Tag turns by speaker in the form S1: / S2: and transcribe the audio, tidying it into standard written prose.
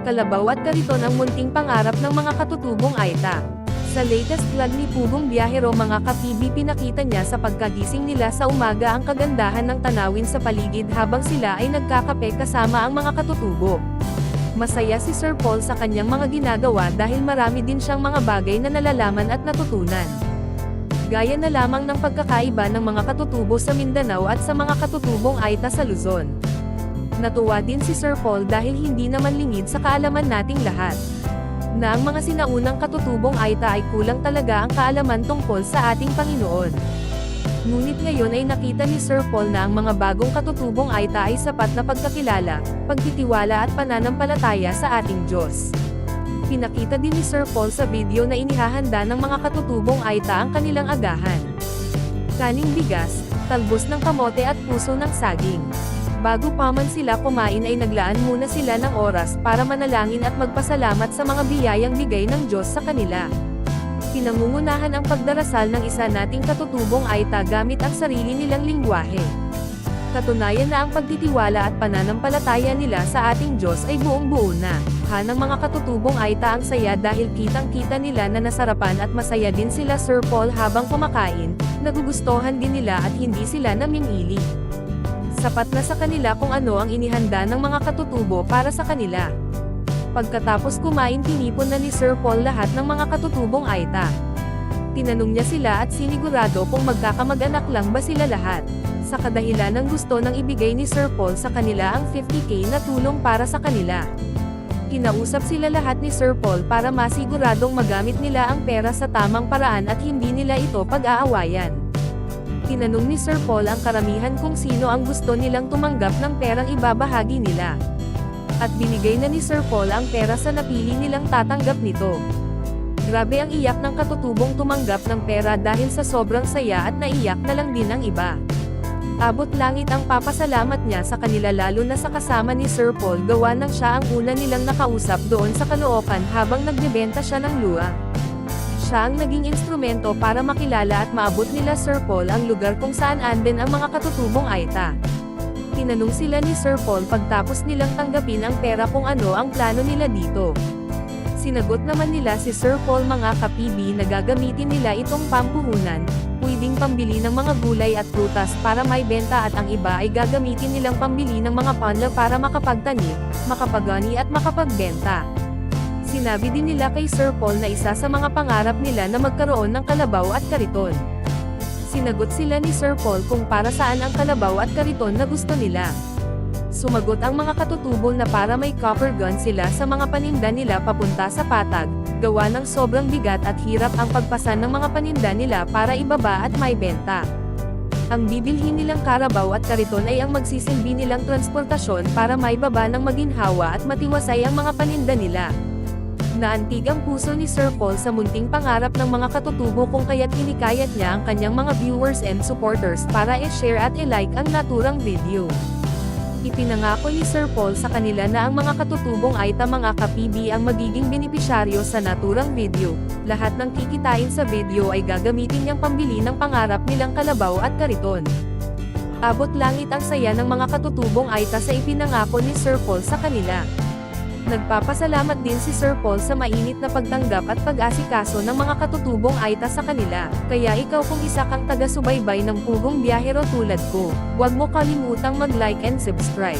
S1: Kalabaw at kariton ang munting pangarap ng mga katutubong Aita. Sa latest vlog ni Pugong Biyahero mga ka-PB, pinakita niya sa pagkagising nila sa umaga ang kagandahan ng tanawin sa paligid habang sila ay nagkakape kasama ang mga katutubo. Masaya si Sir Paul sa kanyang mga ginagawa dahil marami din siyang mga bagay na nalalaman at natutunan. Gaya na lamang ng pagkakaiba ng mga katutubo sa Mindanao at sa mga katutubong Aita sa Luzon. Natuwa din si Sir Paul dahil hindi naman lingid sa kaalaman nating lahat na ang mga sinaunang katutubong Aita ay kulang talaga ang kaalaman tungkol sa ating Panginoon. Ngunit ngayon ay nakita ni Sir Paul na ang mga bagong katutubong Aita ay sapat na pagkakilala, pagtitiwala at pananampalataya sa ating Diyos. Pinakita din ni Sir Paul sa video na inihahanda ng mga katutubong Aita ang kanilang agahan. Kaning bigas, talbos ng kamote at puso ng saging. Bago pa man sila kumain ay naglaan muna sila ng oras para manalangin at magpasalamat sa mga biyayang bigay ng Diyos sa kanila. Pinangungunahan ang pagdarasal ng isa nating katutubong Aita gamit ang sarili nilang lingwahe. Katunayan na ang pagtitiwala at pananampalataya nila sa ating Diyos ay buong-buo na. Ng mga katutubong Aita ang saya dahil kitang-kita nila na nasarapan at masaya din sila Sir Paul habang kumakain, nagugustuhan din nila at hindi sila namimili. Sapat na sa kanila kung ano ang inihanda ng mga katutubo para sa kanila. Pagkatapos kumain, tinipon na ni Sir Paul lahat ng mga katutubong Aita. Tinanong niya sila at sinigurado kung magkakamag-anak lang ba sila lahat. Sa kadahilan ng gusto nang ibigay ni Sir Paul sa kanila ang 50k na tulong para sa kanila. Kinausap sila lahat ni Sir Paul para masiguradong magamit nila ang pera sa tamang paraan at hindi nila ito pag-aawayan. Tinanong ni Sir Paul ang karamihan kung sino ang gusto nilang tumanggap ng perang ibabahagi nila. At binigay na ni Sir Paul ang pera sa napili nilang tatanggap nito. Grabe ang iyak ng katutubong tumanggap ng pera dahil sa sobrang saya at naiyak na lang din ang iba. Abot langit ang papasalamat niya sa kanila lalo na sa kasama ni Sir Paul gawa nang siya ang una nilang nakausap doon sa Caloocan habang nagbebenta siya ng luwa. Siya ang naging instrumento para makilala at maabot nila Sir Paul ang lugar kung saan andin ang mga katutubong Aita. Tinanong sila ni Sir Paul pagtapos nilang tanggapin ang pera kung ano ang plano nila dito. Sinagot naman nila si Sir Paul mga ka-PB na gagamitin nila itong pampuhunan, pwedeng pambili ng mga gulay at prutas para may benta at ang iba ay gagamitin nilang pambili ng mga panla para makapagtanim, makapagani at makapagbenta. Sinabi din nila kay Sir Paul na isa sa mga pangarap nila na magkaroon ng kalabaw at kariton. Sinagot sila ni Sir Paul kung para saan ang kalabaw at kariton na gusto nila. Sumagot ang mga katutubo na para may copper gun sila sa mga paninda nila papunta sa patag, gawa ng sobrang bigat at hirap ang pagpasan ng mga paninda nila para ibaba at may benta. Ang bibilhin nilang karabaw at kariton ay ang magsisilbi nilang transportasyon para maibaba ng maginhawa at matiwasay ang mga paninda nila. Naantig ang puso ni Sir Paul sa munting pangarap ng mga katutubo kung kaya't hinikayat niya ang kanyang mga viewers and supporters para i-share at i-like ang naturang video. Ipinangako ni Sir Paul sa kanila na ang mga katutubong Aita mga ka-PB ang magiging benepisyaryo sa naturang video. Lahat ng kikitain sa video ay gagamitin niyang pambili ng pangarap nilang kalabaw at kariton. Abot langit ang saya ng mga katutubong Aita sa ipinangako ni Sir Paul sa kanila. Nagpapasalamat din si Sir Paul sa mainit na pagtanggap at pag-asikaso ng mga katutubong Aita sa kanila. Kaya ikaw kung isa kang taga-subaybay ng Pugong Biyahero tulad ko, huwag mo kalimutang mag-like and subscribe.